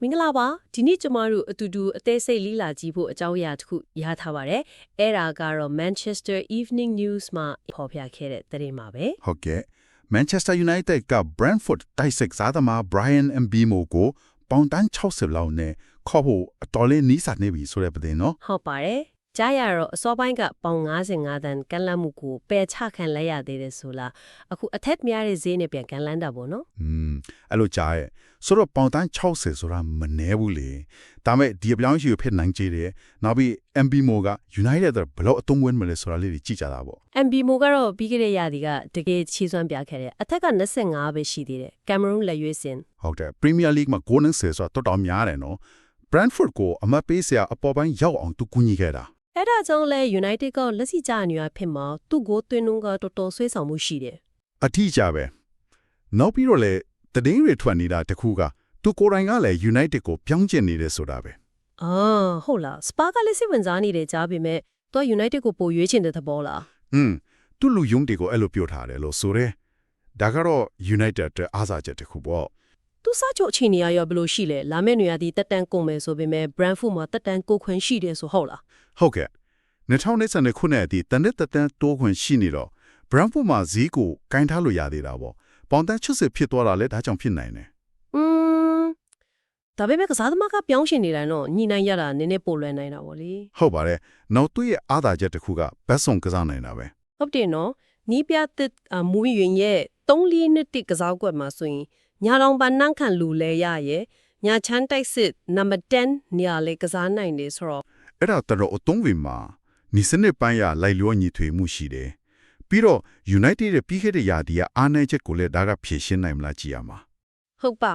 မင်္ဂလာပါဒီနေ့ကျမတို့အတူတူအသေးစိတ်လေးလာကြည့်ဖို့အကြောင်းအရာတစ်ခုရထားပါတယ်အဲ့ဒါကတော့ Manchester Evening News မှာဖော်ပြခဲ့တဲ့သတင်းပါပဲ ဟုတ်ကဲ့ Manchester United က Brentford တိုက်စစ်စားသမား Brian Mbeumo ကိုပေါင်တန်း60လောက်နဲ့ခေါ်ဖို့အတော်လေးနီးစပ်နေပြီဆိုတဲ့ပတ်နော်ဟုတ်ပါတယ်ကြားရတော့အစောပိုင်းကပေါင်55တန်ကန်လန့်မှုကိုပယ်ချခံလိုက်ရသေးတယ်ဆိုလားအခုအထက်များတဲ့ဈေးနဲ့ပြန်ကန်လန့်တာပေါ့နော်အဲ့လိုကြားရဲ့ဆိုတော့ပေါင်တန်း60ဆိုတာမနှဲဘူးလေဒါမဲ့ဒီအပြောင်းအရွှေ့ဖြစ်နိုင်ကြတယ်နောက်ပြီး Mbeumo က United ဘယ်လောက်အသုံးဝင်မလဲဆိုတာလေးကြည့်ကြတာပေါ့ Mbeumo ကတော့ပြီးခဲ့တဲ့ရာသီကတကယ်ချီးစွမ်းပြခဲ့တယ်အထက်က25ပဲရှိသေးတယ် Cameroon လက်ရွေးစင်ဟုတ်တယ် Premier League မှာ9ဆယ်ဆိုတာတော်တော်များတယ်နော် Brentford ကိုအမတ်ပေးစရာအပေါ်ပိုင်းရောက်အောင်သူကူညီခဲ့တာအဲ့ဒါကြောင့်လဲ United ကလက်ရှိကြာနေရဖြစ်မှာသူ့ကိုသွင်းနှုန်းကတော်တော်ဆွေးဆောင်မှုရှိတယ်အထီးကြပဲနောက်ပြီးတော့လေတည်င်းတွေထွက်နေတာတခုကသူကိုယ်တိုင်ကလည်း United ကိုပြောင်းကျင်နေတယ်ဆိုတာပဲဟုတ်လား Spa ကလည်းစိတ်ဝင်စားနေတယ်ကြားပေမဲ့သူက United ကိုပိုရွေးချင်တဲ့သဘောလားသူ့လူယုံတွေကိုအဲ့လိုပြောထားတယ်လို့ဆိုရဲဒါကတော့ United အတွက်အားစားချက်တခုပေါ့သူစားချုပ်အခြေအနေရောဘယ်လိုရှိလဲလာမယ့်နေရာဒီတက်တန်းကုန်မယ်ဆိုပေမဲ့ Brentford မှာတက်တန်းကိုခွင့်ရှိတယ်ဆိုဟုတ်လားဟုတ်ကဲ့2020ခုနှစ်အထိတန်တဲ့တက်တန်းတိုးခွင့်ရှိနေတော့ Brentford မှာဈေးကိုကင်ထားလို့ရသေးတာပေါ့ပေါင်တန်း80ဖြစ်သွားတာလဲဒါကြောင့်ဖြစ်နိုင်တယ်ဒါပေမဲ့ကစားသမားကပြောင်းရှင်နေတယ်နော်ညီနိုင်ရတာနည်းနည်းပိုလွယ်နိုင်တာပေါ့လေဟုတ်ပါတယ်နောက်သူ့ရဲ့အားသာချက်တစ်ခုကဘက်ဆောင်ကစားနိုင်တာပဲဟုတ်တယ်နော်နီးပြတဲ့မူရင်ရဲ့3-4နှစ်တိကစားကွက်မှာဆိုရင်ညာလောင်ပန်းနှန့်ခံလူလဲရရဲ့ညာချမ်းတိုက်စစ်နံပါတ်10နေရာလေကစားနိုင်တယ်ဆိုတော့အဲ့ဒါတော့အသုံးဝင်မှာနီစနစ်ပိုင်းရလိုက်လျောညီထွေမှုရှိတယ်ပြီးတော့ United ရဲ့ပြီးခဲ့တဲ့ရာသီကအားနည်းချက်ကိုလည်းဒါကဖြည့်ရှင်းနိုင်မလားကြည့်ရမှာဟုတ်ပါ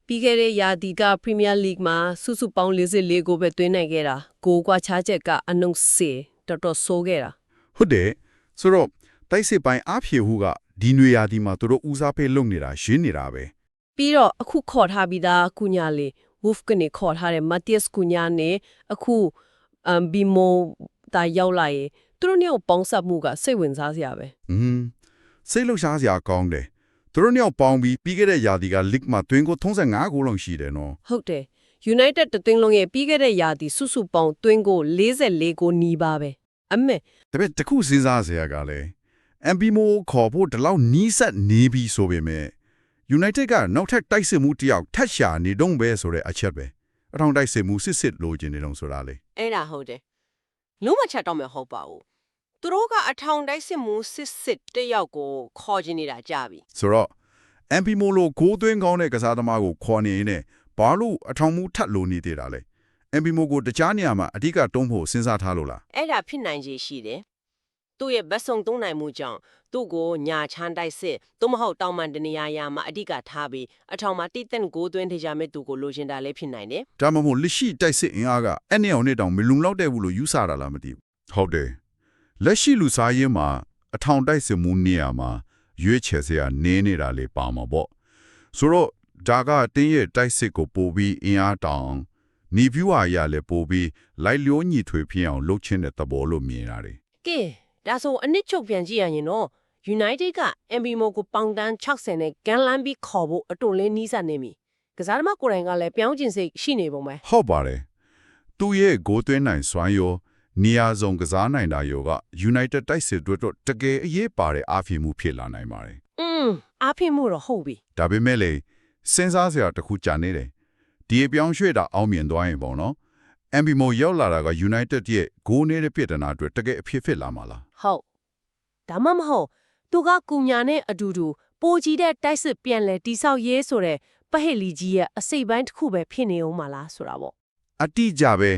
ပြီးခဲ့တဲ့ရာသီက Premier League မှာစုစုပေါင်း44ကိုပဲသွင်းနိုင်ခဲ့တာကိုကွာခြားချက်ကအနှုတ်စေတော်တော်ဆိုးခဲ့တာဟုတ်တယ်ဆိုတော့တိုက်စစ်ပိုင်းအားဖြည့်ဟုကဒီနွေရာသီမှာသူတို့ဦးစားပေးလုပ်နေတာရှင်းနေတာပဲပြီးတော့အခုခေါ်ထားပြီးသားကုညာလေး Wolf ကနေခေါ်ထားတဲ့ Matthias ကုညာနဲ့အခု Mbeumo တာရောက်လာရင်သူတို့မျိုးပေါင်းစပ်မှုကစိတ်ဝင်စားစရာပဲစိတ်လှုပ်ရှားစရာကောင်းတယ်သူတို့မျိုးပေါင်းပြီးခဲ့တဲ့ရာသီက League မှာတွင်းကို35ဂိုးလုံးရှိတယ်နော်ဟုတ်တယ် United တသွင်းလုံးရဲ့ပြီးခဲ့တဲ့ရာသီစုစုပေါင်းတွင်းကို44ဂိုးနီးပါပဲအမေဒါပေမဲ့တခုစဉ်းစားစရာကလည်း Mbeumo ခေါ်ဖို့ဒီလောက်နီးစပ်နေပြီဆိုပေမဲ့United ကနောက်ထပ်တိုက်စစ်မှုတယောက်ထပ်ရှာနေတော့ပဲဆိုတဲ့အချက်ပဲအထောင်တိုက်စစ်မှုစစ်လိုချင်နေတော့ဆိုတာလေအဲ့ဒါဟုတ်တယ်လုံးဝချက်တော့မဟုတ်ပါဘူးသူတို့ကအထောင်တိုက်စစ်မှုစစ်တယောက်ကိုခေါ်ချင်နေတာကြပြီဆိုတော့ Mbeumo လိုဂိုးသွင်းကောင်းတဲ့ကစားသမားကိုခေါ်နေနေဘာလို့အထောင်မှုထပ်လိုနေသေးတာလဲ Mbeumo ကိုတခြားနေရာမှာအဓိကတုံးဖို့စဉ်းစားထားလို့လားအဲ့ဒါဖြစ်နိုင်ခြေရှိတယ်သူ့ရဲ့ဘက်ဆောင်သုံးနိုင်မှုကြောင့်သူ့ကိုညာချမ်းတိုက်စစ်သို့မဟုတ်တောင်ပန်တနေရာရာမှာအဓိကထားပြီးအထောင်မှာတိတ်တန့်ကိုသွင်းထကြမဲ့သူကိုလိုချင်တာလည်းဖြစ်နိုင်တယ်။ဒါမှမဟုတ်လက်ရှိတိုက်စစ်အင်အားကအဲ့နေအောင်နဲ့တောင်မလုံလောက်တဲ့ဘူးလို့ယူဆတာလားမသိဘူး။ဟုတ်တယ်။လက်ရှိလူစားရင်းမှာအထောင်တိုက်စစ်မှုနေရာမှာရွေးချယ်စရာနေနေတာလေပါမှာပေါ့။ဆိုတော့ဒါကတင်းရဲ့တိုက်စစ်ကိုပို့ပြီးအင်အားတောင်နီဗျူဟာရလည်းပို့ပြီးလိုက်လျောညီထွေဖြစ်အောင်လုပ်ချင်တဲ့သဘောလို့မြင်ရတယ်။ကဲဒါဆိုအနစ်ချုပ်ပြန်ကြည့်ရရင်တော့ United က Mbeumo ကိုပေါင်တန်း60နဲ့ကန်လန်းပြီးခေါ်ဖို့အတွန်လေးနီးစပ်နေပြီကစားသမားကိုယ်တိုင်ကလည်းပြောင်းကျင်စိတ်ရှိနေပုံပဲဟုတ်ပါတယ်သူ့ရဲ့ဂိုးသွင်းနိုင်စွမ်းရောနေရာစုံကစားနိုင်တာရောက United တိုက်စစ်တို့တကယ်အရေးပါတဲ့အားဖြည့်မှုဖြစ်လာနိုင်ပါတယ်အားဖြည့်မှုတော့ဟုတ်ပြီဒါပေမဲ့လေစဉ်းစားစရာတစ်ခုကြာနေတယ်ဒီအပြောင်းရွှေ့တာအောင်မြင်သွားရင်ပေါ့နော်Mbeumo ရောက်လာတာက United ရဲ့ဂိုးနေတဲ့ပြဿနာတွေတကယ်အဖြစ်လာမှာလားဟုတ်ဒါမှမဟုတ်သူကကုညာနဲ့အတူတူပိုကြီးတဲ့တိုက်စစ်ပြန်လဲတိဆောက်ရေးဆိုတဲ့ပဟေလီကြီးရဲ့အစိတ်ပိုင်းတစ်ခုပဲဖြစ်နေအောင်မလားဆိုတာပေါ့အတိကြပဲ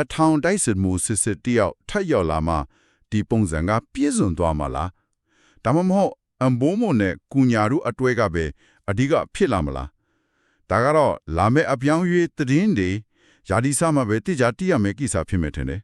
အထောင်တိုက်စစ်မှုစစ်တယောက်ထပ်ရောက်လာမှဒီပုံစံကပြည့်စုံသွားမှာလားဒါမှမဟုတ်Mbeumoနဲ့ကုညာတို့အတွဲကပဲအဓိကဖြစ်လာမလားဒါကတော့လာမယ့်အပြောင်းရွေးသတင်းတွေယာဒီဆာမှာပဲတိကျတည်ရမယ့်ကိစ္စဖြစ်မယ်ထင်တယ်